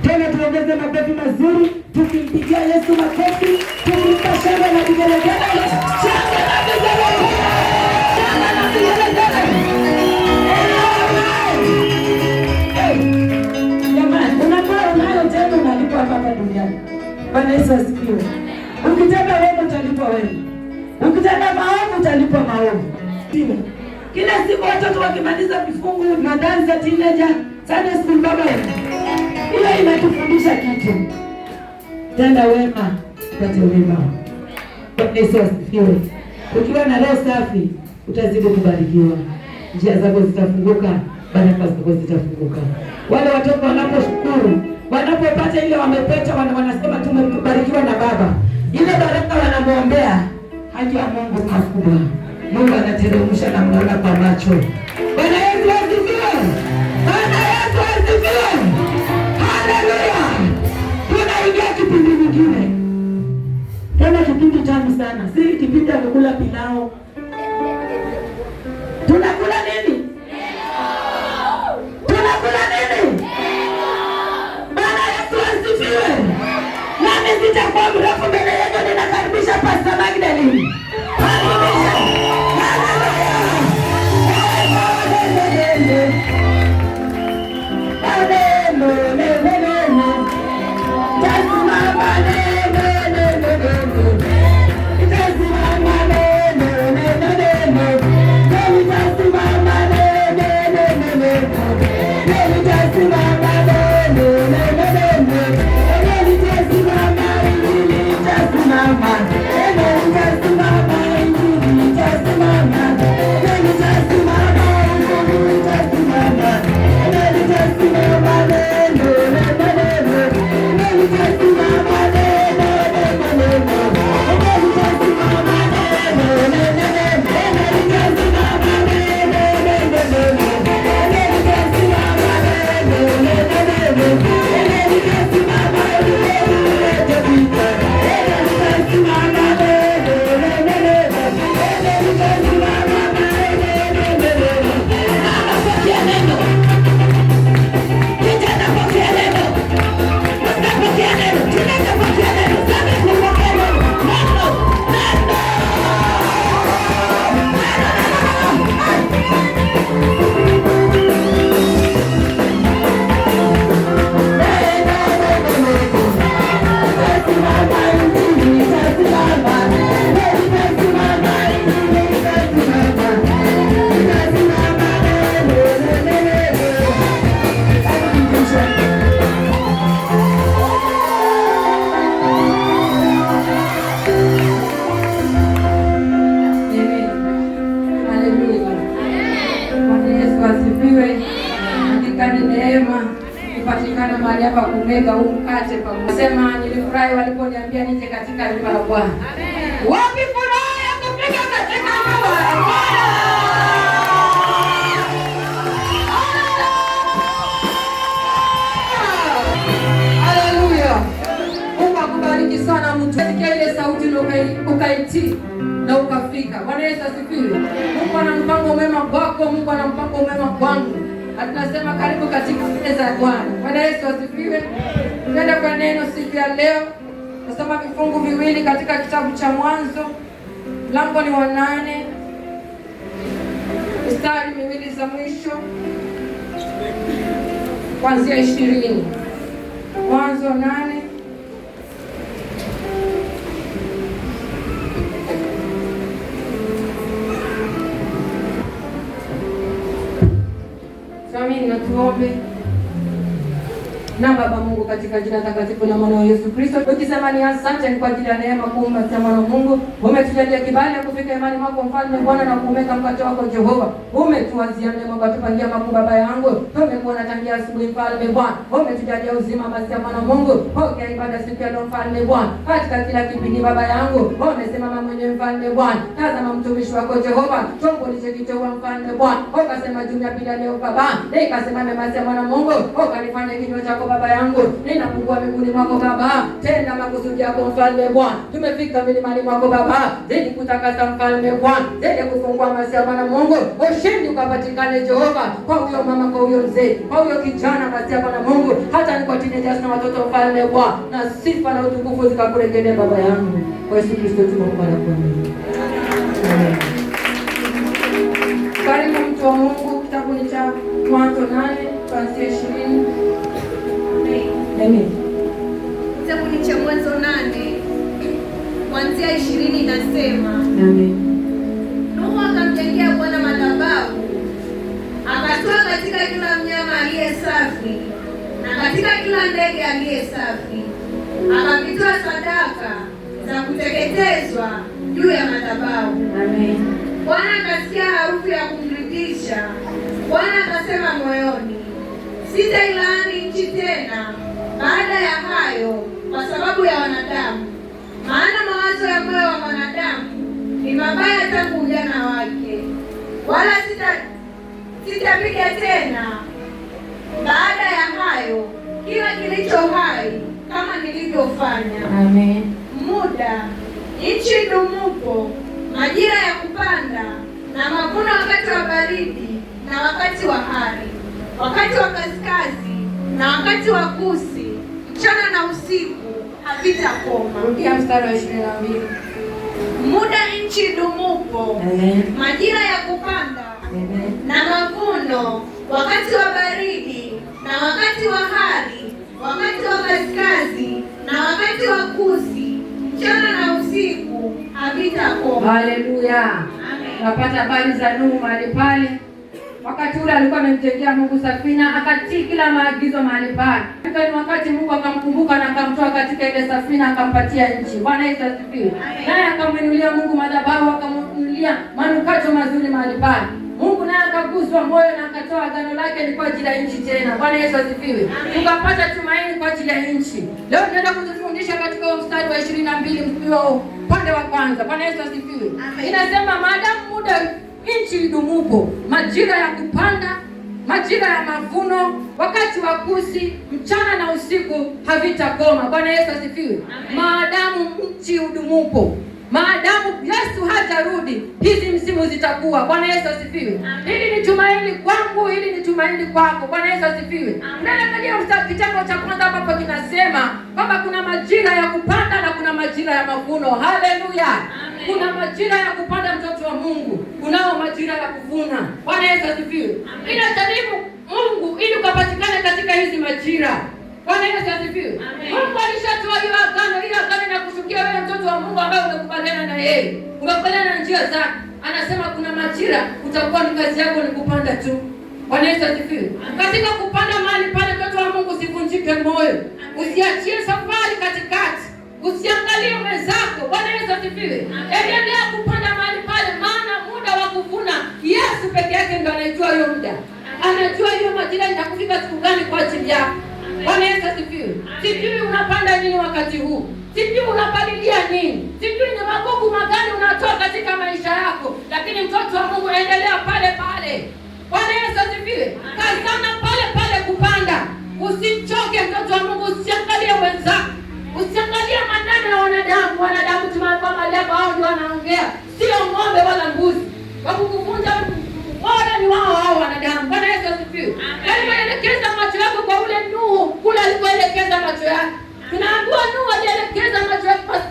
Tena tuongeze makofi mazuri, tukimpigia Yesu makofi, tukimpa shangwe na vigelegele. Shangwe na vigelegele. Shangwe na vigelegele. Jamani, unayo tena unalipwa hapa duniani. Bwana Yesu asifiwe. Ukitenda wema utalipwa wema. Ukitenda maovu utalipwa maovu. Kila siku watoto wakimaliza vifungu na danza teenager, Sunday school baba yetu. Ile inatufundisha kitu. Tenda wema, upate wema. Bwana Yesu asifiwe. Ukiwa na roho safi, utazidi kubarikiwa. Njia zako zitafunguka, baraka zako zitafunguka. Wale watoto wanaposhukuru, wanapopata ile wamepeta, wanasema tumebarikiwa na baba. Ile baraka wanamwombea, haki ya Mungu makubwa. Mungu anateremsha na mnaona kwa macho. Bwana Yesu asifiwe. Bwana Yesu asifiwe. Haleluya. Tunaingia kipindi kingine. Tena kipindi tamu sana. Si kipindi ya kukula pilau. Tunakula nini? Tunakula nini? Bwana Yesu asifiwe. Nami sitakuwa mrefu mbele yenu, ninakaribisha Pastor Magdalene. Haleluya. kupatikana mahali hapa kumega huu mkate pamoja. Sema nilifurahi waliponiambia nije katika nyumba ya Bwana. Wapi furaha ya kufika katika nyumba ya Bwana? Haleluya. Mungu akubariki sana mtu. Sikia ile sauti na ukaitii na ukafika. Bwana Yesu asifiwe. Mungu ana mpango mwema kwako, Mungu ana mpango mwema kwangu. Tunasema karibu katika meza ya Bwana. Bwana Yesu asifiwe. Tunaenda kwa neno siku ya leo. Nasoma vifungu viwili katika kitabu cha Mwanzo. Mlango ni wa 8. Mstari miwili za mwisho kuanzia 20. Mwanzo 8. Amina, tuombe. Na Baba Mungu, katika jina takatifu la mwana wa Yesu Kristo, tukisema ni asante kwa ajili ya neema kuumba cha mwana Mungu. Umetujalia kibali ya kufika imani mwako mfalme Bwana na kuumeka mkate wako Jehova. Umetuanzia mema kwa tupangia makuu Baba yangu. Tumekuona tangia asubuhi mfalme Bwana. Umetujalia uzima basi ya mwana Mungu. Pokea ibada siku ya leo mfalme Bwana. Katika kila kipindi Baba yangu, umesimama mwenye mfalme Bwana. Tazama mtumishi wako Jehova. Chombo ulichokitoa mfalme Bwana. Ukasema juu ya pili leo Baba. Nikasema mema ya mwana Mungu. Ukanifanya kinywa chako Baba yangu, ninapungua miguuni mwako Baba, tenda makusudi yako Mfalme Bwana. Tumefika milimani mwako Baba, zidi kutakasa Mfalme Bwana, zidi kufungua masia Bwana Mungu, ushindi ukapatikane Jehova, kwa huyo mama, kwa huyo mzee, kwa huyo kijana masia Bwana Mungu, hata ni kwa teenagers na watoto Mfalme Bwana, na sifa na utukufu zikakurejelea Baba yangu, kwa Yesu Kristo tunaomba na kuamini. Amen. Karibu mtu wa Mungu, kitabu ni cha Mwanzo 8 kuanzia 20. Amen. Kitabu ni cha Mwanzo 8 kuanzia 20 inasema, Amen. Nuhu akamjengea Bwana madhabahu, akatoa katika kila mnyama aliye safi na katika kila ndege aliye safi, akavitoa sadaka za kuteketezwa juu ya madhabahu. Amen. Bwana akasikia harufu ya kumridhisha. Bwana akasema moyoni, sitailaani nchi tena baada ya hayo kwa sababu ya wanadamu, maana mawazo ya moyo wa mwanadamu ni mabaya tangu ujana wake. Wala sitapiga tena baada ya hayo kila kilicho hai kama nilivyofanya. Amen. Muda nchi idumupo, majira ya kupanda na mavuno, wakati wa baridi na wakati wa hari, wakati wa kaskazi na wakati wa kusi, mchana na usiku havitakoma. Rudia mstari wa 22. Muda nchi idumupo, majira ya kupanda na mavuno, wakati wa baridi na wakati wa hari, wakati wa kaskazi na wakati wa kusi, mchana na usiku havitakoma. Haleluya. Napata habari za Nuhu mahali pale. Wakati ule alikuwa amemjengea Mungu safina, akatii kila maagizo mahali pale. Ni wakati Mungu akamkumbuka na akamtoa katika ile safina, akampatia nchi. Bwana Yesu asifiwe. Naye akamwinulia Mungu madhabahu, akamwinulia manukato mazuri mahali pale. Mungu naye akaguswa moyo na akatoa agano lake ni kwa ajili ya nchi tena. Bwana Yesu asifiwe. Tukapata tumaini kwa ajili ya nchi. Leo tunaenda kujifundisha katika mstari wa 22 upande wa kwanza. Bwana Yesu asifiwe. Inasema maadamu muda nchi idumupo, majira ya kupanda, majira ya mavuno, wakati wa kusi, mchana na usiku havitakoma. Bwana Yesu asifiwe. Maadamu nchi idumupo, maadamu Yesu hajarudi, hizi msimu zitakuwa. Bwana Yesu asifiwe. Hili ni tumaini kwangu, hili ni tumaini kwako. Bwana Yesu asifiwe. Naangalia kitabu cha kwanza ambapo kinasema kwamba kuna majira ya kupanda na kuna majira ya mavuno. Haleluya. Kuna majira ya kupanda, mtoto wa Mungu, kunao majira ya kuvuna. Bwana Yesu asifiwe. Inajaribu Mungu ili ukapatikane katika hizi majira. Bwana Yesu asifiwe. Mungu alishatoa hiyo agano, ile agano na kushukia wewe mtoto wa Mungu ambaye umekubaliana na yeye, umekubaliana na njia zake. Anasema kuna majira utakuwa ni kazi yako ni kupanda tu. Bwana Yesu asifiwe. Katika kupanda mahali pale, mtoto wa Mungu, usivunjike moyo, usiachie safari katikati, usiangalie mwenzako. Bwana Yesu asifiwe. Endelea kupanda mahali pale, maana muda wa kuvuna Yesu peke yake ndiye anajua hiyo muda. Anajua hiyo majira itakufika siku gani kwa ajili yako. Bwana Yesu asifiwe. Sijui unapanda nini wakati huu, sijui unapalilia nini, sijui ni magugu magani unatoa katika maisha yako, lakini mtoto wa Mungu endelea pale pale. Bwana Yesu asifiwe. Kazana pale pale kupanda, usichoke mtoto wa Mungu, usiangalie wenzako, usiangalie maneno ya wanadamu. Wanadamu tumekuwa mahali hapa, hao ndio wanaongea, sio ng'ombe wala mbuzi. Wakukuvunja wale ni wao wanadamu. Bwana Yesu asifiwe. Elekeza macho yako kwa ule Nuhu, kule alikoelekeza macho yake. Tunaambiwa Nuhu alielekeza macho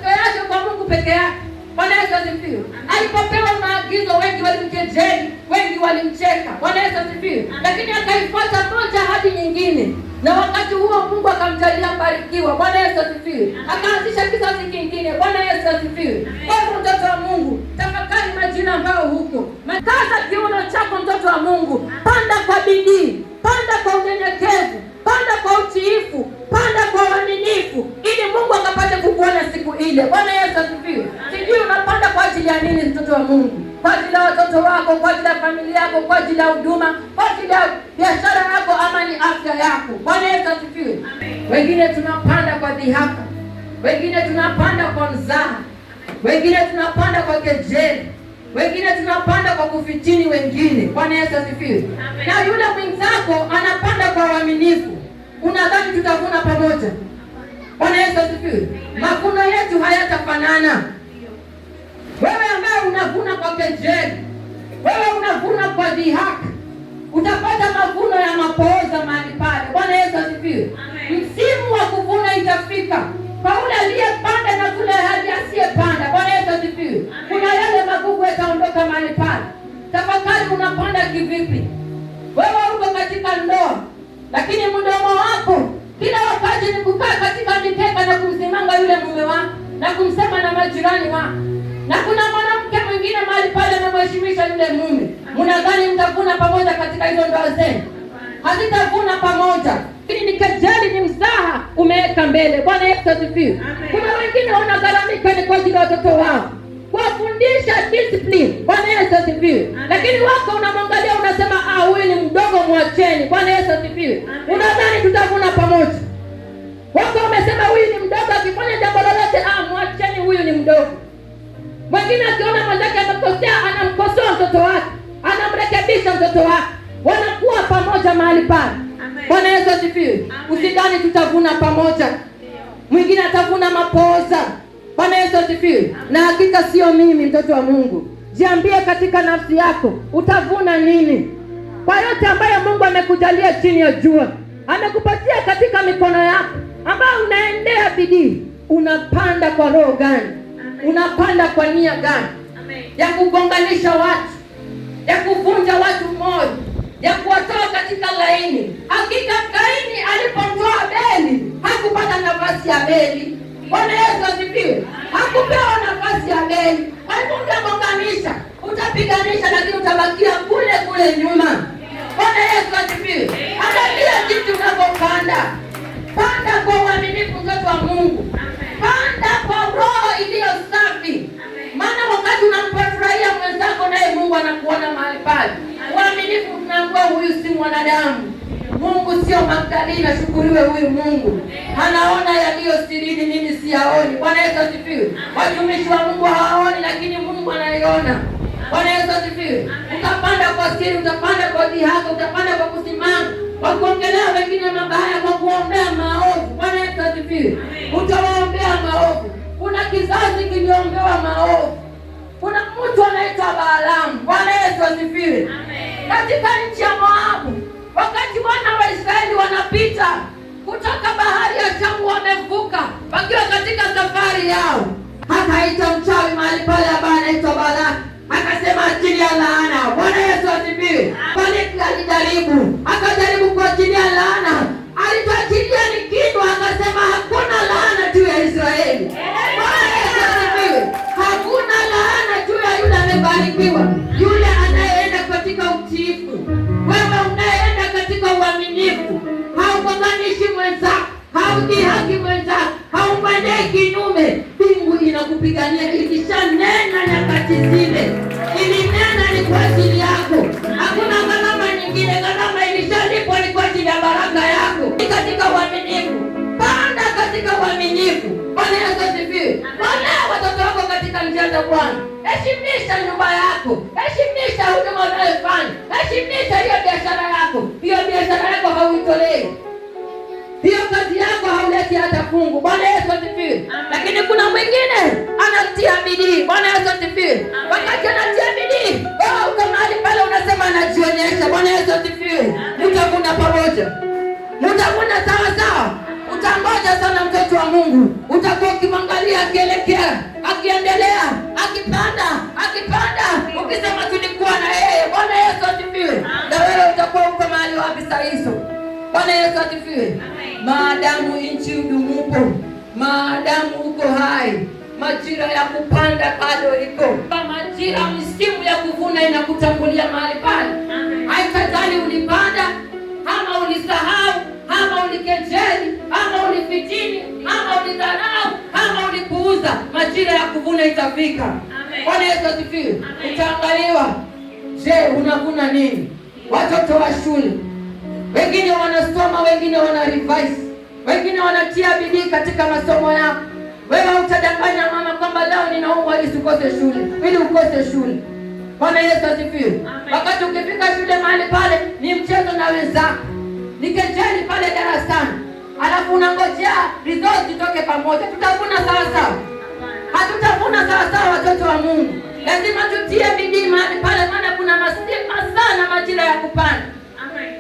yake kwa Mungu peke yake. Bwana Yesu asifiwe. Alipopewa maagizo, wengi walimkejeli, wengi walimcheka. Bwana Yesu asifiwe. Lakini akaifuata moja hadi nyingine, na wakati huo Mungu akamjalia mbarikiwa. Bwana Yesu asifiwe. Akaanzisha kizazi kingine. Bwana Yesu asifiwe. Kwa hivyo mtoto wa Mungu, tafakari majina ambayo huko. Kaza kiuno chako mtoto wa Mungu. Panda kwa bidii, panda kwa unyenyekevu, panda kwa utiifu, panda kwa uaminifu, ili Mungu akapate kukuona siku ile. Bwana Yesu asifiwe. Sijui unapanda kwa ajili ya nini mtoto wa Mungu? Kwa ajili ya watoto wako, kwa ajili ya familia yako, kwa ajili ya huduma, kwa ajili ya biashara yako, ama ni afya yako? Bwana Yesu asifiwe. Wengine tunapanda kwa dhihaka, wengine tunapanda kwa mzaha, wengine tunapanda kwa kejeli, wengine tunapanda kwa kufitini wengine. Bwana Yesu asifiwe. Na yule mwenzako anapanda kwa uaminifu, unadhani tutavuna pamoja? Bwana Yesu asifiwe. Mavuno yetu hayatafanana. Wewe ambaye unavuna kwa kejeli, wewe unavuna kwa dhihaka, utapata mavuno ya mapooza mahali pale. Bwana Yesu asifiwe. Msimu wa kuvuna itafika kwa ule aliyepanda na kule hali asiyepanda. Bwana Yesu asifiwe. Kuna yale magugu yataondoka mahali pale. Tafakari, unapanda kivipi? Wewe uko katika ndoa, lakini mdomo wako kila wakati ni kukaa katika mikeka na kumsimanga yule mume wako na kumsema na majirani wako, na kuna mwanamke mwingine mahali pale amemheshimisha yule mume. Mnadhani mtavuna pamoja katika hizo ndoa zenu? Hazitavuna pamoja. Lakini ni kejeli, ni mzaha umeweka mbele. Bwana Yesu asifiwe. Kuna wengine wanagharamika ni kwa ajili ya watoto wao, kuwafundisha discipline. Bwana Yesu asifiwe. Lakini wako unamwangalia unasema huyu ni mdogo, mwacheni. Bwana Yesu asifiwe. Unadhani tutavuna pamoja? Wako wamesema huyu ni mdogo, akifanya jambo lolote mwacheni, huyu ni mdogo. Mwingine akiona mwenzake amekosea anamkosoa mtoto wake, anamrekebisha mtoto wake, wanakuwa pamoja mahali pale. Bwana Yesu asifiwe. Usidhani tutavuna pamoja. Mwingine atavuna mapooza. Bwana Yesu asifiwe. Na hakika sio mimi, mtoto wa Mungu. Jiambie katika nafsi yako, utavuna nini? Kwa yote ambayo Mungu amekujalia chini ya jua, amekupatia katika mikono yako, ambayo unaendea bidii, unapanda kwa roho gani? Unapanda kwa nia gani? Ya kugonganisha watu, ya kuvunja watu moyo, ya kuwatoa katika laini. Hakika Kaini alipomtoa Abeli hakupata nafasi ya Abeli. Bwana Yesu asifiwe. Hakupewa nafasi ya Abeli. Utagonganisha, utapiganisha, lakini utabakia kule kule nyuma. Bwana Yesu asifiwe. Angalia jinsi unavyopanda. Panda kwa uaminifu, mtoto wa Mungu. Panda kwa roho iliyo safi. Maana wakati unampofurahia mwenzako, naye Mungu anakuona mahali pale. Uaminifu, tunaambiwa huyu si mwanadamu. Mungu sio Magdalena, shukuriwe huyu Mungu. Anaona yaliyo sirini, mimi siyaoni. Bwana Yesu asifiwe. Watumishi wa Mungu hawaoni, lakini Mungu anaiona. Bwana Yesu asifiwe. Utapanda kwa siri, utapanda kwa dhihaka, utapanda kwa kusimama, kwa kuongelea wengine mabaya, kwa kuombea maovu. Bwana Yesu asifiwe. Utawaombea maovu. Kuna kizazi kiliombewa maovu. Kuna mtu anaitwa Balaamu. Bwana Yesu asifiwe. Katika nchi ya Moabu, wakati wana wa Israeli wanapita kutoka bahari ya Shamu, wamevuka wakiwa katika safari yao, akaita mchawi mahali pale ambaye anaitwa Balaamu, akasema achilia laana. Bwana Yesu asifiwe. Bali akajaribu kuachilia laana, alipoachilia ni kitu, akasema hakuna laana juu ya Israeli. Bwana Yesu asifiwe. Hakuna laana juu ya yule amebarikiwa, yule anayeenda katika utiifu. Wewe unayeenda katika uaminifu, haugonganishi mwenzako, haudhihaki mwenzako, haumwendei kinyume, mbingu inakupigania. Ikishanena nyakati zile, ilinena ni kwa ajili yako. Hakuna gharama nyingine, gharama ilishalipwa, ni kwa ajili ya baraka yako. Katika uaminifu, panda katika uaminifu. Bwana Yesu asifiwe. Walea watoto wako katika njia za Bwana. Heshimisha nyumba yako, heshimisha huduma unayofanya, heshimisha hiyo biashara yako. Hiyo biashara yako hauitolei, hiyo kazi yako hauleti hata fungu. Bwana Yesu asifiwe. Lakini kuna mwingine anatia bidii. Bwana Yesu asifiwe. Wakati anatia bidii, wewe uko mahali pale unasema anajionyesha. Bwana Yesu asifiwe. Mtavuna pamoja, mtavuna sawa sawa. Utangoja sana, mtoto wa Mungu. Utakuwa ukimwangalia akielekea, akiendelea, akipanda, ukisema tulikuwa na yeye. Bwana Yesu asifiwe. Na wewe utakuwa uko mahali wapi saa hizo? Bwana Yesu asifiwe. Maadamu nchi udumupo, maadamu uko hai, majira ya kupanda bado iko. Majira, misimu ya kuvuna inakutangulia mahali pale. Haikatali ulipanda ama ulisahau, ama ulikejeli, ama ulifitini, ama ulidharau, ama ulipuuza, majira ya kuvuna itafika. Bwana Yesu asifiwe. Utaangaliwa, je, unavuna nini? Watoto wa shule, wengine wanasoma, wengine wana revise, wengine wanatia bidii katika masomo yao. Wewe utadanganya mama kwamba leo ninaomba ili usikose shule, ili ukose shule. Bwana Yesu asifiwe. Wakati ukifika shule mahali pale ni mchezo na wenzako. ni kejeli pale darasani, alafu unangojea results zitoke pamoja. Tutavuna sawa sawa? Hatutavuna sawa sawa, watoto wa Mungu. Lazima tutie bidii mahali pale, maana kuna masika sana majira ya kupanda.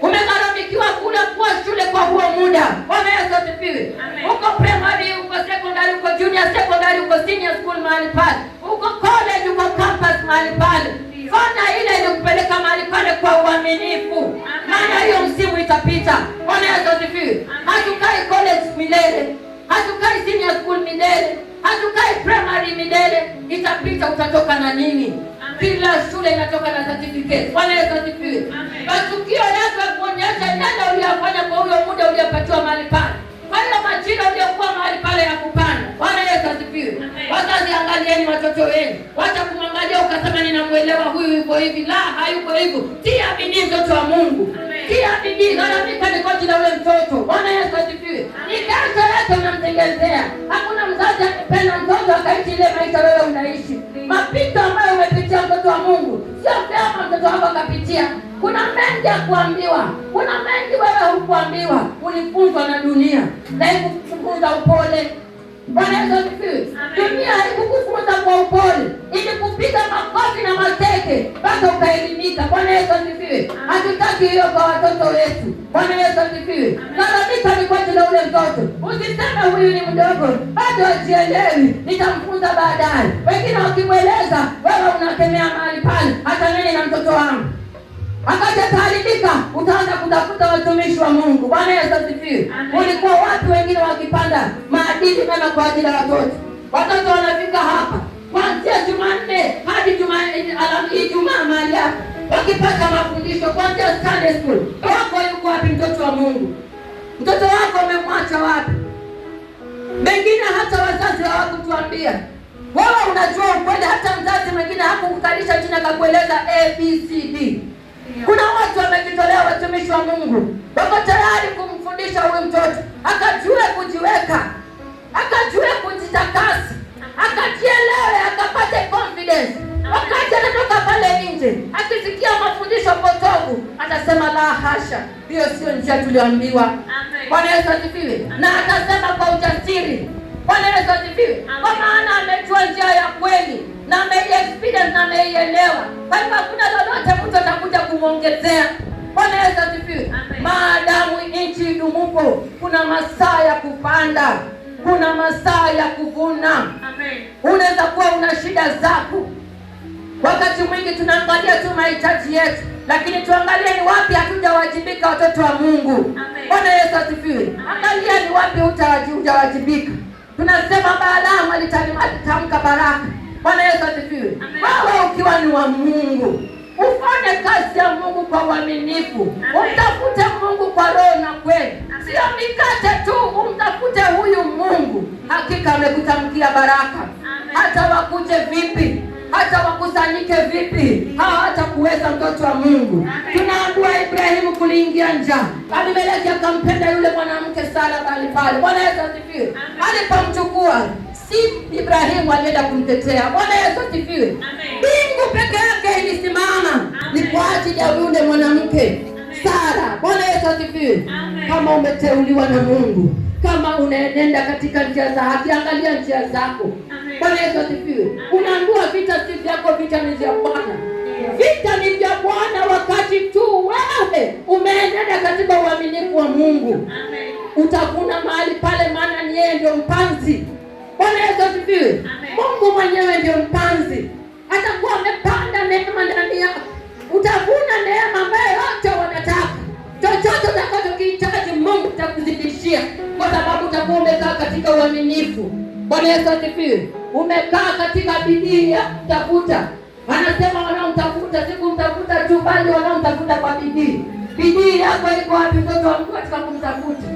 Umegharamikiwa kula kwa shule kwa huo muda. Bwana Yesu asifiwe. Uko primary, uko secondary, uko junior secondary, uko senior school mahali pale, uko college, uko campus mahali pale. Fanya ile ilikupeleka mahali pale kwa uaminifu, maana hiyo msimu itapita. Bwana Yesu asifiwe. Hatukai college milele, hatukai senior school milele, hatukai primary milele. Itapita, utatoka na nini? Kila shule inatoka na certificate. Bwana Yesu asifiwe. Matukio yako kuonyesha nenda uliyofanya kwa huyo muda uliyopatiwa mahali pale. Kwa hiyo majira uliokuwa mahali pale ya kupanda. Bwana Yesu asifiwe. Wazazi, angalieni watoto wenu. Wacha kumwangalia ukasema ninamuelewa huyu yuko hivi. La, hayuko hivyo. Tia bidii mtoto wa Mungu. Tia bidii, gharamika ni kwa ajili ya ule mtoto. Bwana Yesu asifiwe. Ni kesho yake unamtengenezea. Hakuna mzazi akipenda mtoto akaishi ile maisha wewe unaishi. Mapito ambayo umepitia mtoto wa Mungu, sio kama mtoto wako akapitia. Kuna mengi ya kuambiwa. Kuna mengi wewe hukuambiwa. Ulifunzwa na dunia na ikufunza upole. Bwana Yesu asifiwe. Dunia haikukufunza kwa upole, ili kupiga makofi na mateke mpaka ukaelimika. Bwana Yesu asifiwe. Hatutaki hiyo kwa watoto wetu. Bwana Yesu asifiwe. Gharamika ni kwa ajili ya ule mtoto. Usiseme huyu ni mdogo, bado hajielewi, nitamfunza baadaye. Wengine wakimweleza, wewe unakemea mahali pale, hata nini na mtoto wangu. Akaja kuharibika, utaanza kutafuta watumishi wa Mungu. Bwana Yesu asifiwe. Ulikuwa watu wengine wakipanda maadili mema kwa ajili ya watoto. Watoto wanafika hapa kuanzia Jumanne hadi Ijumaa mahali hapa, wakipata mafundisho kuanzia Sunday school. Wako yuko wapi mtoto wa Mungu? Mtoto wako umemwacha wapi? Mengine hata wazazi hawakutuambia. Wewe unajua ukweli, hata mzazi mwingine hakukukalisha chini akakueleza ABCD. Kuna watu wamejitolea, watumishi wa Mungu, wako tayari kumfundisha huyu mtoto akajue kujiweka, akajue kujitakasi, akajielewe, akapate confidence. Wakati anatoka pale nje akisikia mafundisho potovu, atasema la hasha, hiyo sio njia tulioambiwa. Bwana Yesu asifiwe. Na atasema kwa ujasiri. Bwana Yesu asifiwe. Kwa maana amejua njia ya kweli na ame-experience na ameielewa. Kwa hivyo kuna lolote mtu atakuja kumwongezea. Bwana Yesu asifiwe. Maadamu nchi idumupo, kuna masaa ya kupanda, kuna masaa ya kuvuna. Unaweza kuwa una shida zako. Wakati mwingi tunaangalia tu mahitaji yetu, lakini tuangalie ni wapi hatujawajibika, watoto wa Mungu. Bwana Yesu asifiwe. Angalia ni wapi hujawajibika. Tunasema Balaamu alitamka baraka. Bwana Yesu asifiwe. Wewe ukiwa ni wa Mungu, ufanye kazi ya Mungu kwa uaminifu. Umtafute Mungu kwa roho na kweli. Sio mikate tu, umtafute huyu Mungu. Hakika amekutamkia baraka. Hata wakuje vipi, hata wakusanyike vipi, hata kuweza mtoto wa Mungu. Tunaambiwa Ibrahimu kuliingia njaa. Abimeleki akampenda yule mwanamke Sara pale. Bwana Yesu asifiwe. Alipomchukua, si Ibrahimu alienda kumtetea. Bwana Yesu asifiwe. Mbingu peke yake ilisimama ni kwa ajili ya yule mwanamke Sara. Bwana Yesu asifiwe. Kama umeteuliwa na Mungu, kama unaenenda katika njia za haki, angalia njia zako. Bwana Yesu asifiwe. Unaambiwa vita si vyako, vita ni vya Bwana. Vita ni vya Bwana wakati tu wewe umeenenda katika uaminifu wa Mungu. Utavuna mahali pale, maana ni yeye ndio mpanzi. Bwana Yesu asifiwe. Mungu mwenyewe ndio mpanzi. Atakuwa amepanda neema ndani yako. Utavuna neema ambayo yote wanataka. Chochote utakachokihitaji Mungu atakuzidishia, kwa sababu utakuwa umekaa katika uaminifu. Bwana Yesu asifiwe. Umekaa katika bidii ya kutafuta. Anasema wanaomtafuta si kumtafuta tu, bali wanaomtafuta kwa bidii. Bidii yako iko wapi mtoto wa Mungu katika kumtafuta?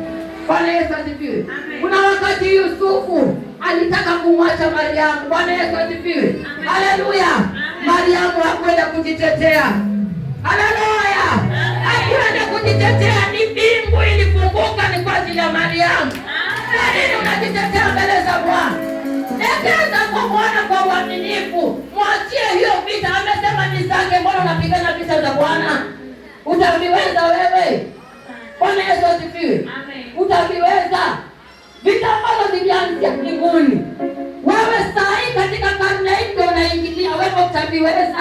Bwana Yesu asifiwe. Kuna wakati Yusufu alitaka kumwacha Mariamu. Bwana Yesu asifiwe. Haleluya. Mariamu hakwenda kujitetea. Haleluya. Hakwenda kujitetea, ni mbingu ilifunguka ni kwa ajili ya Mariamu. Kwa nini unajitetea mbele za Bwana? Ekeza kwa Bwana kwa uaminifu. Mwachie hiyo vita. Amesema ni zake, mbona unapigana vita za Bwana? Utaviweza wewe? Bwana Yesu asifiwe. Utaviweza vita ambavyo vilianzia mbinguni. Wewe sahi katika karne hii ndio unaingilia, wewe utaviweza.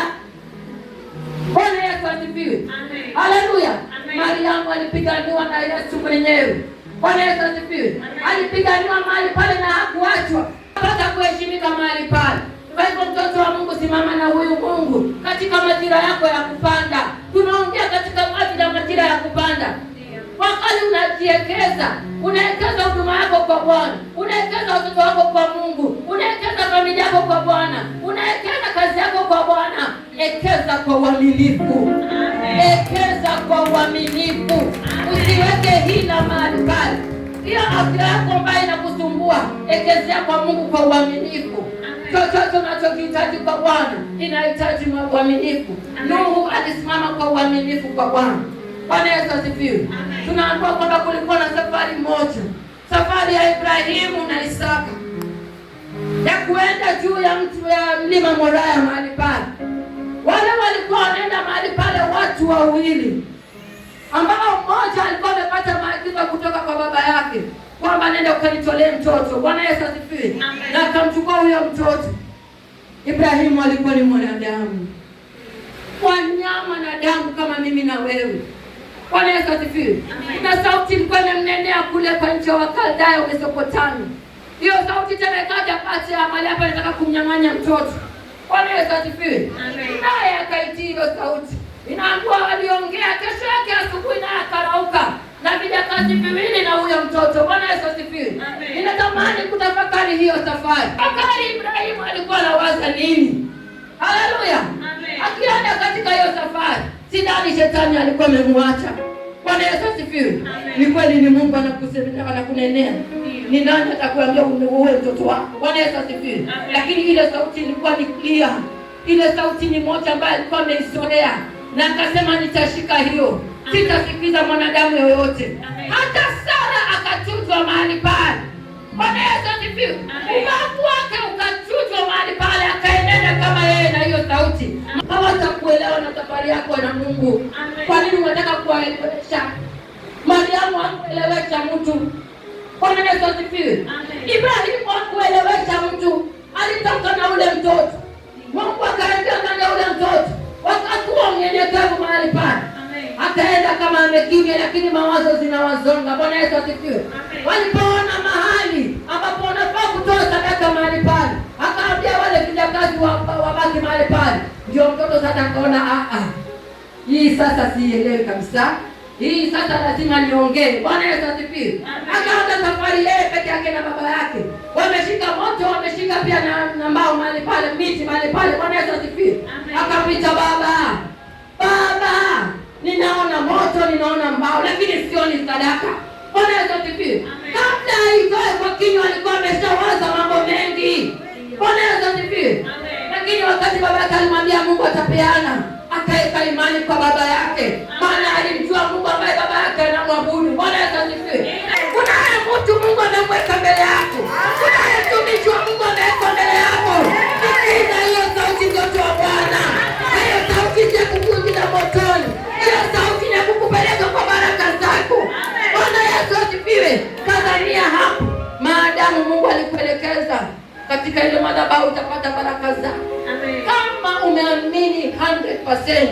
Bwana Yesu asifiwe. Haleluya. Mariamu alipiganiwa na Yesu mwenyewe. Bwana Yesu asifiwe. Alipiganiwa mahali pale na hakuachwa, hata kuheshimika mahali pale. Kwa hivyo mtoto wa Mungu, simama na huyu Mungu katika majira yako ya kupanda. Tunaongea katika majira ya kupanda. Wakati unajiekeza, unaekeza huduma yako kwa Bwana, unaekeza watoto wako kwa Mungu, unaekeza familia yako kwa Bwana, unaekeza kazi yako kwa Bwana. Ekeza kwa uaminifu. Ekeza kwa uaminifu. Usiweke hila mahali pale. Hiyo afya yako ambayo inakusumbua, ekezea kwa Mungu kwa uaminifu. Chochote unachokihitaji kwa Bwana inahitaji uaminifu. Nuhu alisimama kwa uaminifu kwa Bwana. Bwana Yesu asifiwe. Tunaambiwa kwamba kulikuwa na safari moja, safari ya Ibrahimu na Isaka, ya kuenda juu ya mlima Moria mahali pale. Wale walikuwa wanaenda mahali pale watu wawili, ambao mmoja alikuwa amepata maagizo kutoka kwa baba yake kwamba nenda ukanitolee mtoto. Bwana Yesu asifiwe. Na akamchukua huyo mtoto. Ibrahimu alikuwa ni mwanadamu, wanyama na damu kama mimi na wewe. Bwana Yesu asifiwe. Na sauti ilikuwa inamnenea kule kwa nchi ya Wakaldaya Mesopotamia. Hiyo sauti tena ikaja kati ya mahali hapa inataka kumnyang'anya mtoto. Bwana Yesu asifiwe. Naye akaitii hiyo sauti. Inaambiwa waliongea, kesho yake asubuhi naye akarauka na vijakazi viwili na huyo mtoto. Bwana Yesu asifiwe. Ninatamani kutafakari hiyo safari. Fakari Ibrahimu alikuwa anawaza nini? Haleluya. Akienda katika hiyo safari, sidhani shetani alikuwa amemwacha. Bwana Yesu asifiwe. Ni kweli ni Mungu anakusemea, anakunenea. Ni nani atakwambia uwe mtoto wako? Bwana Yesu asifiwe. Lakini ile sauti ilikuwa ni clear. Ile sauti ni moja ambayo alikuwa ameisolea na akasema nitashika hiyo. Sitasikiza mwanadamu yoyote. Hata Sara akachujwa mahali pale. Bwana Yesu asifiwe. Ubavu wake ukachujwa mahali pale, akaenenda kama yeye na hiyo sauti. Hawatakuelewa na safari yako na Mungu. Kwa nini unataka kuwaelewesha? Mariamu hakuelewesha mtu. Bwana Yesu asifiwe. Ibrahimu hakuelewesha mtu. Alitoka na ule mtoto. Mungu akaingia ndani ya ule mtoto. Wakakuwa unyenyekevu mahali pale. Akaenda kama amekimya, lakini mawazo zinawazonga. Bwana Yesu asifiwe. Walipoona mahali ambapo wanafaa kutoa sadaka mahali pale, akaambia wale vijakazi wabaki mahali pale. Ndio mtoto sasa akaona hii sasa sielewi kabisa. Hii sasa lazima niongee. Bwana Yesu asifiwe. Akaanza safari yeye peke yake na baba yake. Wameshika moto, wameshika pia na mbao mahali pale, miti mahali pale. Bwana Yesu asifiwe. Akamwita baba. Baba, ninaona moto, ninaona mbao, lakini sioni sadaka. Bwana Yesu asifiwe. Kabla aitoe kwa kinywa alikuwa ameshawaza mambo mengi. Bwana Yesu asifiwe. Lakini wakati baba yake alimwambia Mungu atapeana, akaeka imani kwa baba yake. Maana alimjua Mungu ambaye baba yake anamwabudu. Bwana Yesu asifiwe. Kuna mtu Mungu amemweka mbele yako. Kuna mtumishi wa Mungu ameweka mbele yako. Sikiza hiyo sauti, mtoto wa Bwana. Hiyo sauti ya kukuingiza motoni. Hiyo sauti ya kukupeleka kwa baraka zako. Bwana Yesu asifiwe. Kadhania hapo. Maadamu Mungu alikuelekeza katika ile madhabahu utapata baraka zako. Kama umeamini 100%,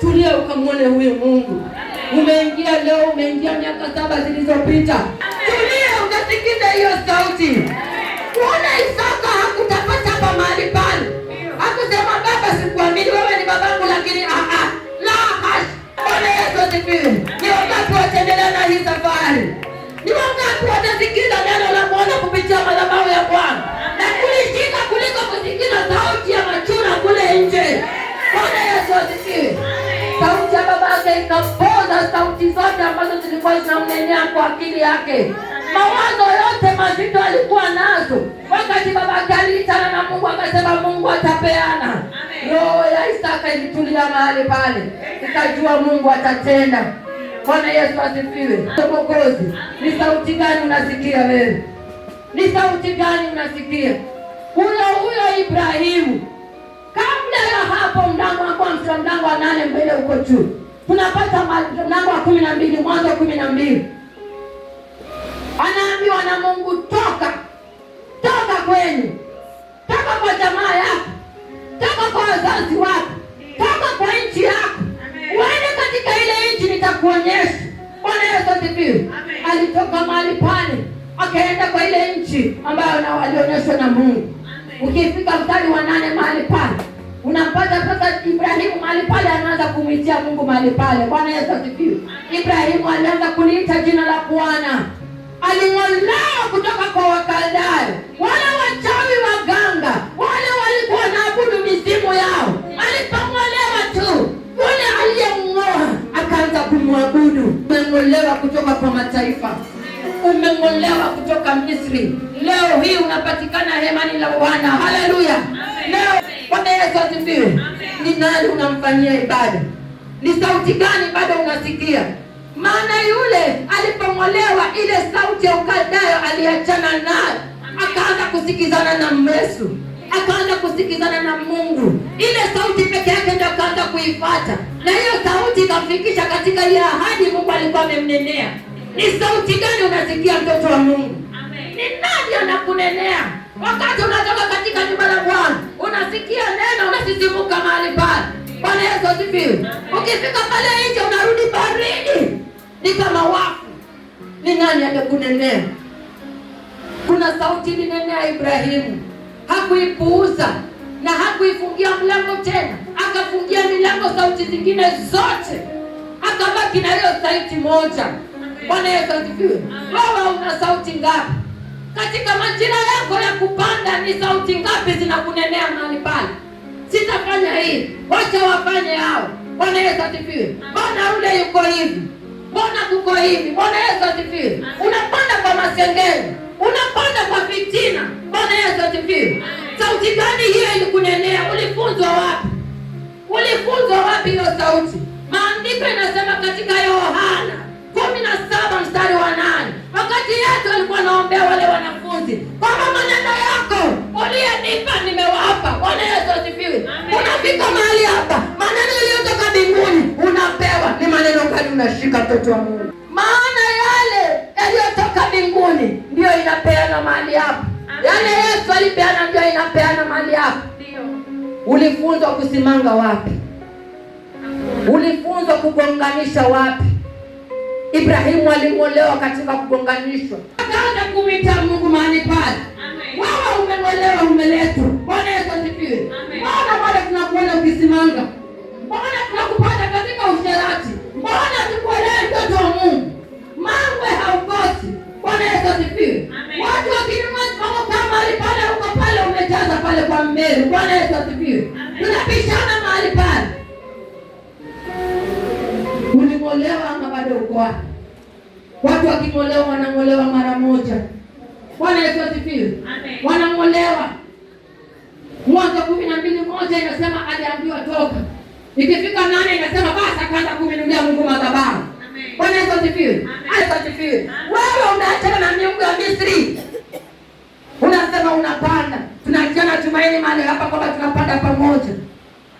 tulia ukamwone huyo Mungu. Umeingia leo, umeingia miaka 7 zilizopita. Tulia ukasikiza hiyo sauti. Kuna Isaka hakutapata hapa mahali pale. Hakusema baba sikuamini wewe ni babangu, lakini la hash. Bwana Yesu asifiwe. Ni wakati wataendelea na hii safari. Ni wakati watasikiza neno la Bwana kupitia madhabahu ya Bwana. Na kulishika kuliko kusikiza sauti ya machuna kule nje. Bwana Yesu asifiwe. Sauti ya baba yake ikapoza sauti zote ambazo zilikuwa zinamnenea kwa akili yake. Mawazo yote mazito alikuwa nazo. Wakati baba yake aliitana na Mungu akasema Mungu atapeana. Roho ya Isaka ilitulia mahali pale. Ikajua Mungu atatenda. Bwana Yesu asifiwe. Mwokozi, ni sauti gani unasikia wewe? Ni sauti gani unasikia? Huyo Ibrahimu. Kabla ya hapo mlango wa 8 mbele uko juu. Tunapata mlango wa 12, Mwanzo 12. Anaambiwa na Mungu, toka kwenu, toka kwa jamaa yako, toka kwa wazazi wako, toka kwa nchi yako, uende katika ile nchi nitakuonyesha. Bwana Yesu asifiwe. Alitoka mahali pale akaenda kwa ile nchi ambayo alionyeshwa na Mungu. Ukifika mstari wa 8 mahali pale unampata sasa Ibrahimu mahali pale anaanza kumwitia Mungu mahali pale. Bwana Yesu asifiwe. Ibrahimu alianza kuliita jina la Bwana. Aling'olewa kutoka kwa Wakaldayo, wale wachawi waganga, wale walikuwa wanaabudu mizimu yao. Alipong'olewa tu, yule aliyemng'oa akaanza kumwabudu. Umeng'olewa kutoka kwa mataifa, umeng'olewa kutoka Misri. Leo hii unapatikana hemani la Bwana. Haleluya. Leo Bwana Yesu asifiwe. Ni nani unamfanyia ibada? Ni sauti gani bado unasikia? Maana yule alipong'olewa, ile sauti ya Ukaldayo aliachana nayo, akaanza kusikizana na Yesu, akaanza kusikizana na Mungu. Ile sauti peke yake ndio akaanza kuifuata, na hiyo sauti ikamfikisha katika ile ahadi Mungu alikuwa amemnenea. Ni sauti gani unasikia, mtoto wa Mungu? Ni nani anakunenea? Wakati unatoka katika nyumba la Bwana, unasikia neno, unasisimuka mahali pale. Bwana Yesu asifiwe. Ukifika pale nje unarudi baridi, ni kama wafu. Ni nani anakunenea? Kuna sauti ilinenea Ibrahimu, hakuipuuza na hakuifungia mlango tena, akafungia milango sauti zingine zote, akabaki na hiyo sauti moja. Bwana Yesu asifiwe. Wewe una sauti ngapi? Katika majira yako ya kupanda ni sauti ngapi zinakunenea mahali pale? Sitafanya hii, wacha wafanye hao. Bwana Yesu asifiwe. Bwana yule yuko hivi, mbona kuko hivi? Bwana Yesu asifiwe. Unapanda kwa masengeli, unapanda kwa fitina. Bwana Yesu asifiwe. Sauti gani hiyo ilikunenea? Ulifunzwa wapi? Ulifunzwa wapi hiyo sauti? Maandiko inasema katika Yohana 17 mstari wa 8, wakati Yesu alikuwa anaombea wale wanafunzi, kwamba maneno yako uliyenipa nimewapa. Bwana Yesu asifiwe. Unafika mahali hapa, maneno yaliyotoka mbinguni unapewa. Ni maneno gani unashika, mtoto wa Mungu? Maana yale yaliyotoka mbinguni ndio inapeana mahali hapa. Yale Yesu alipeana ndio inapeana mahali hapa. Ulifunzwa kusimanga wapi? Ulifunzwa kugonganisha wapi? Ibrahimu aling'olewa katika kugonganishwa, akaanza kumwita Mungu mahali pale. Wewe umeng'olewa, umeletwa. Bwana Yesu asifiwe. Mbona bado tunakuona ukisimanga? Mbona tunakupata katika usherati? Mbona tukuelewe, mtoto wa Mungu? Mangwe haukosi. Bwana Yesu asifiwe. Watu wakinunua kama mahali pale, uko pale umejaza pale kwa mbele. Bwana Yesu asifiwe. Tunapishana mahali pale. Uling'olewa ama bado uko wapi? Watu waking'olewa wanang'olewa mara moja. Bwana Yesu asifiwe. Wanang'olewa. Mwanzo 12:1 inasema aliambiwa toka. Ikifika 8 inasema basi akaanza kumwinulia Mungu madhabahu. Bwana Yesu asifiwe. Asifiwe. Wewe unaachana na miungu ya Misri, unasema unapanda. Tunaachana tumaini mahali hapa kwamba tunapanda pamoja.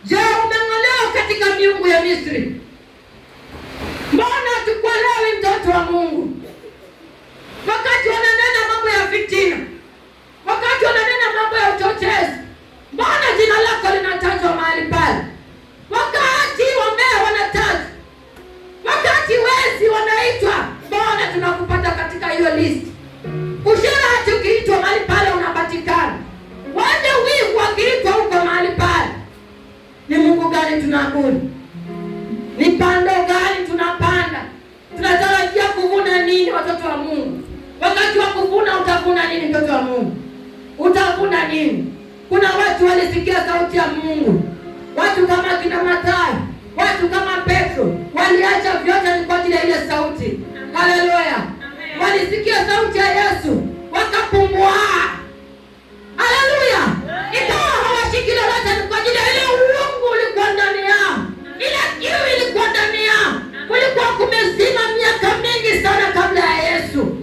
Je, umeng'olewa katika miungu ya Misri? Mbona tukuelewi, mtoto wa Mungu? Wakati wananena mambo ya fitina, wakati wananena mambo ya uchochezi, mbona jina lako linatajwa mahali pale? Wakati wambea wanatajwa, wakati wezi wanaitwa, mbona tunakupata katika hiyo listi? Usherati ukiitwa mahali pale unapatikana. Wende wivu wakiitwa huko mahali pale. Ni Mungu gani tunaabudu? Ni pando gani tunapanda? Tunatarajia kuvuna nini, watoto wa Mungu? Wakati wa kuvuna utavuna nini, mtoto wa Mungu? Utavuna nini? Kuna watu walisikia sauti ya Mungu, watu kama kina Mathayo, watu kama Petro, waliacha vyote kwa ajili ya ile sauti. Haleluya. Walisikia sauti ya Yesu wakapumua. Haleluya. Ikawa hawashiki lolote kwa ajili ya ile uungu ulikuwa ndani yao, ile kiu ilikuwa ndani yao. Kulikuwa kumezima miaka mingi sana kabla ya Yesu.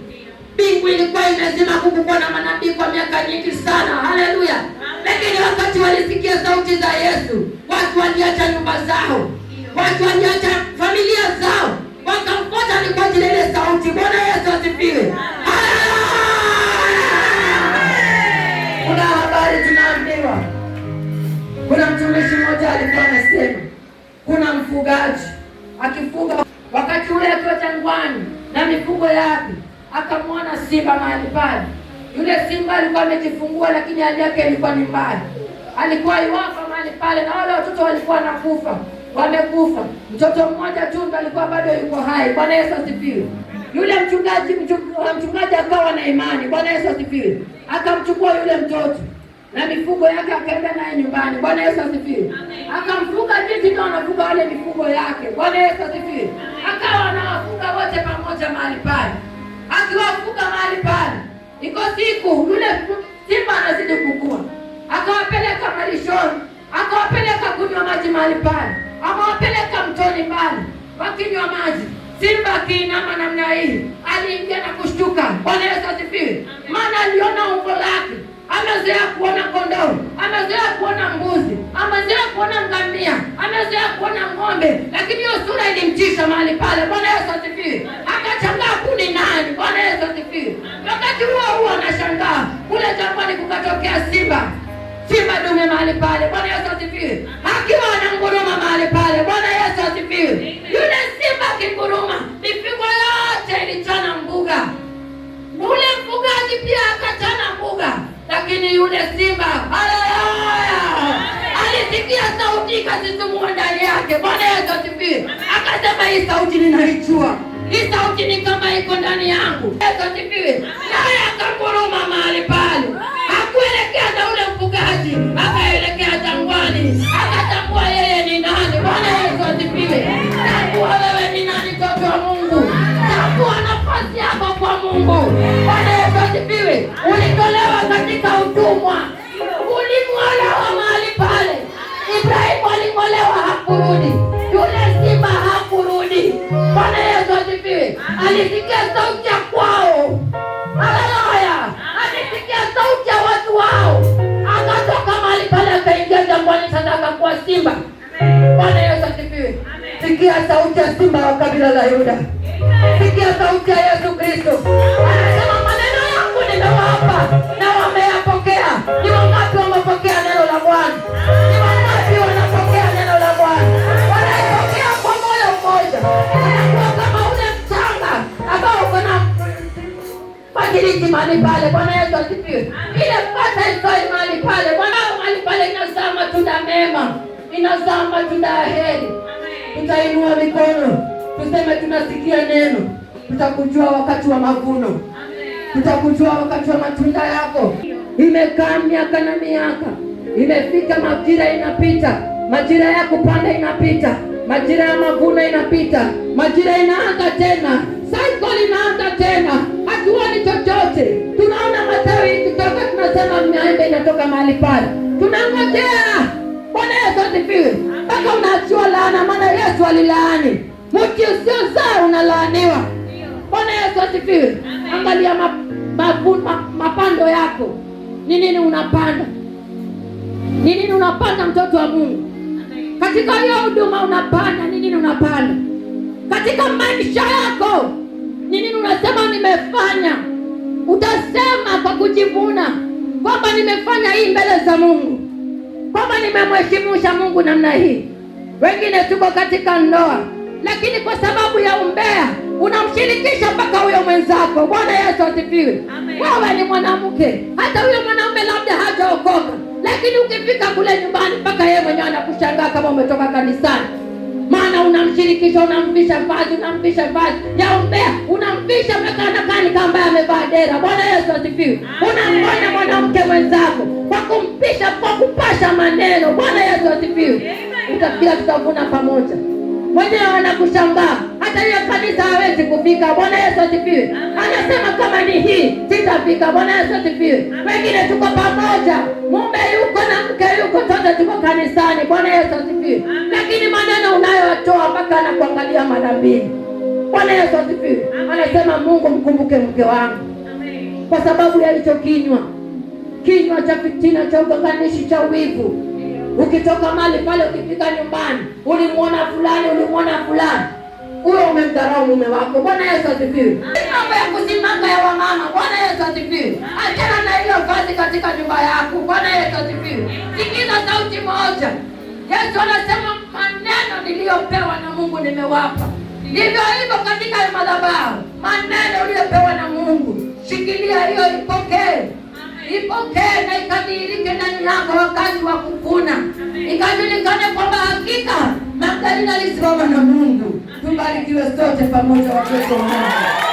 Mbingu ilikuwa imezima, kukuwa na manabii kwa miaka nyingi sana. Haleluya. Lakini wakati walisikia sauti za Yesu, watu waliacha nyumba zao, watu waliacha familia zao wakamfuata ni kwa ajili ile sauti. Bwana Yesu asifiwe. Kuna habari tunaambiwa, kuna mtumishi mmoja alikuwa anasema kuna mfugaji akifuga, wakati ule akiwa jangwani na mifugo yake, akamwona simba mahali pale. Yule simba alikuwa amejifungua, lakini hali yake ilikuwa ni mbaya, alikuwa iwafa mahali pale, na wale watoto walikuwa wanakufa, wamekufa. Mtoto mmoja tu alikuwa bado yuko hai. Bwana Yesu asifiwe. Yule mchungaji akawa na imani. Bwana Yesu asifiwe. Akamchukua yule mtoto na mifugo yake akaenda naye nyumbani. Bwana Yesu asifiwe. Akamfuga jinsi ndio anafuga wale mifugo yake. Bwana Yesu asifiwe. Akawa anawafuga wote pamoja mahali pale. Akiwafuga mahali pale, iko siku yule simba anazidi kukua, akawapeleka malishoni, akawapeleka kunywa maji mahali pale, akawapeleka mtoni pale wakinywa maji. Simba akiinama namna hii, aliingia na kushtuka. Bwana Yesu asifiwe. Maana aliona umbo lake, amezoea kuona kondoo, amezoea kuona mbuzi, amezoea kuona ngamia, amezoea kuona ng'ombe, lakini hiyo sura ilimtisha mahali pale. Bwana Yesu asifiwe. Akachangaa kuni nani. Bwana Yesu asifiwe. Wakati huo anashangaa, kule jangwani kukatokea simba dume mahali pale. Bwana Yesu asifiwe. Akiwa ananguruma mahali pale. Bwana Yesu asifiwe. Yule simba akinguruma, mifugo yote ilichana mbuga. Yule mfugaji pia akachana mbuga, lakini yule simba, haleluya, alisikia sauti ikasisimua ndani yake. Bwana Yesu asifiwe. Akasema, hii sauti ninaijua, hii sauti ni kama iko ndani yangu. Yesu asifiwe. Naye akanguruma mahali pale, hakuelekea na ule mfugaji, akaelekea jangwani. Akatambua yeye ni nani. Bwana Yesu asifiwe. Tambua wewe ni nani, mtoto wa Mungu. Tambua nafasi yako kwa Mungu. Bwana Yesu asifiwe. Ulitolewa katika utumwa, uling'olewa mahali pale. Ibrahimu aling'olewa, hakurudi. Yule simba hakurudi. Bwana Yesu asifiwe. Alisikia sauti ya kwao. Haleluya. Alisikia sauti ya watu wao, akatoka mahali pale, akaingia jangwani. Sasa akakuwa simba. Bwana Yesu asifiwe. Sikia sauti ya simba wa kabila la Yuda. Sikia sauti ya Yesu Kristo. Anasema, maneno yangu nimewapa na wameyapokea. Ni wangapi wamepokea neno la Bwana? Ni wangapi wanapokea neno la Bwana? Wanapokea kwa moyo mmoja. Anakuwa kama ule mchanga ambao uko na magiriki mahali pale. Bwana Yesu asifiwe. Ile mpata isoi mahali pale. Bwana mahali pale inazaa matunda mema, inazaa matunda ya heri. Tutainua mikono, tuseme tunasikia neno. Tutakujua wakati wa mavuno, tutakujua wakati wa matunda yako. Imekaa miaka na miaka, imefika majira inapita, majira ya kupanda inapita, majira ya mavuno inapita, majira inaanza tena, cycle inaanza tena. Hatuoni chochote, tunaona matawi kutoka, tunasema maembe inatoka mahali pale, tunangojea. Bwana Yesu asifiwe. Mpaka unaachiwa laana, maana Yesu alilaani, mti usiozaa unalaaniwa. Bwana Yesu asifiwe. Angalia mapando yako. Ni nini unapanda? Ni nini unapanda, mtoto wa Mungu? Katika hiyo huduma unapanda ni nini? Unapanda katika maisha yako ni nini? Unasema nimefanya. Utasema kwa kujivuna kwamba nimefanya hii mbele za Mungu, kwamba nimemheshimisha Mungu namna hii. Wengine tuko katika ndoa, lakini kwa sababu ya umbea unamshirikisha mpaka huyo mwenzako. Bwana Yesu asifiwe. Wewe ni mwanamke, hata huyo mwanaume labda hajaokoka, lakini ukifika kule nyumbani mpaka yeye mwenyewe anakushangaa kama umetoka kanisani. Maana unamshirikisha, unamvisha vazi ya umbea, unamvisha mpaka anakaa kama amevaa dera. Bwana Yesu asifiwe. Unamfanya mwanamke mwenzako kwa kumpisha, kwa kupasha maneno. Bwana Yesu asifiwe. Utafikia tutavuna pamoja. Wenyewe wanakushangaa, hata hiyo kanisa hawezi kufika. Bwana Yesu asifiwe. Anasema kama ni hii sitafika. Bwana Yesu asifiwe. Wengine tuko pamoja, mume yuko na mke yuko, sote tuko kanisani. Bwana Yesu asifiwe. Lakini maneno unayotoa mpaka anakuangalia mara mbili. Bwana Yesu asifiwe. Anasema, Mungu mkumbuke mke wangu, kwa sababu ya hicho kinywa cha fitina, cha ugonganishi, cha wivu. Ukitoka mahali pale, ukifika nyumbani, ulimwona fulani, uwe umemdharau mume wako. Bwana Yesu asifiwe. Mambo ya kusimanga ya wamama. Bwana Yesu asifiwe. Achana na hiyo kazi katika nyumba yako. Bwana Yesu asifiwe. Sikiza sauti moja. Yesu anasema maneno niliyopewa na Mungu nimewapa. Ndivyo hivyo katika madhabahu. Maneno uliyopewa na Mungu, shikilia hiyo, ipokee. Ipokee na ikadhihirike ndani yako wakati wa kuvuna. Ikajulikane kwamba hakika Magdalena alisimama na Mungu. Tubarikiwe sote pamoja watoto wa Mungu.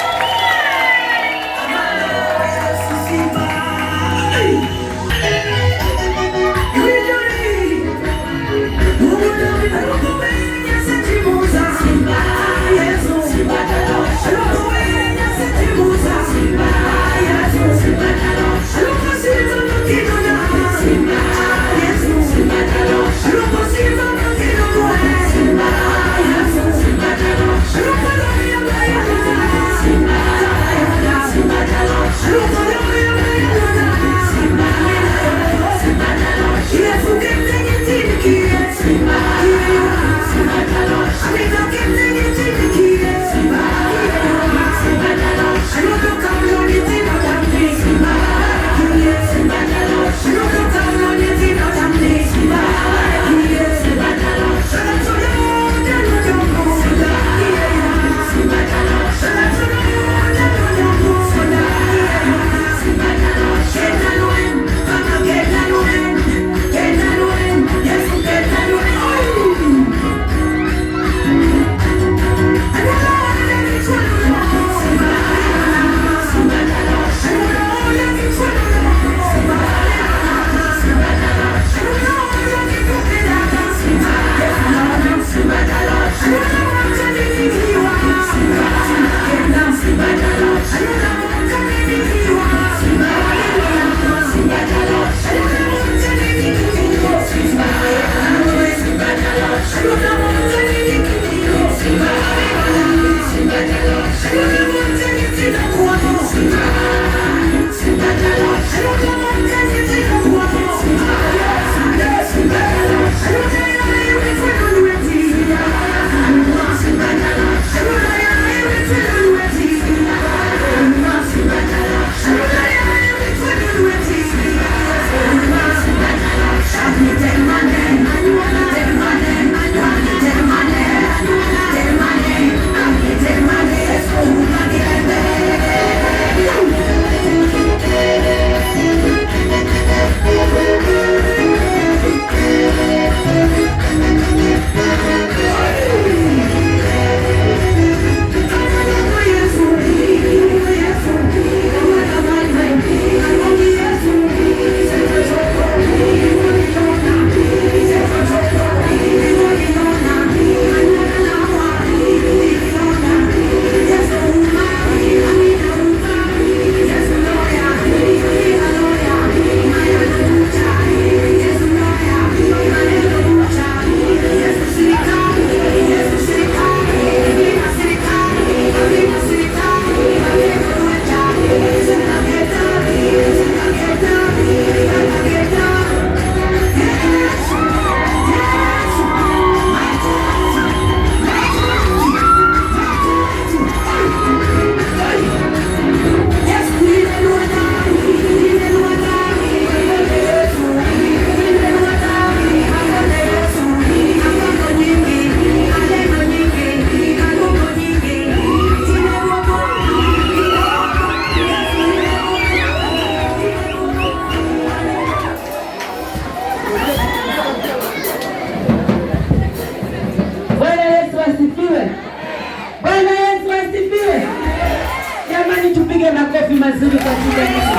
makofi mazuri katika Yesu.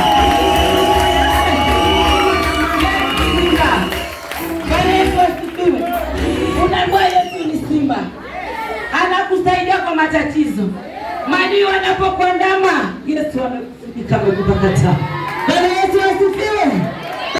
Bwana Yesu asifiwe. Unajua Yesu ni simba. Anakusaidia kwa matatizo. Maadui wanapokuandama, Yesu amekufika amekupakata.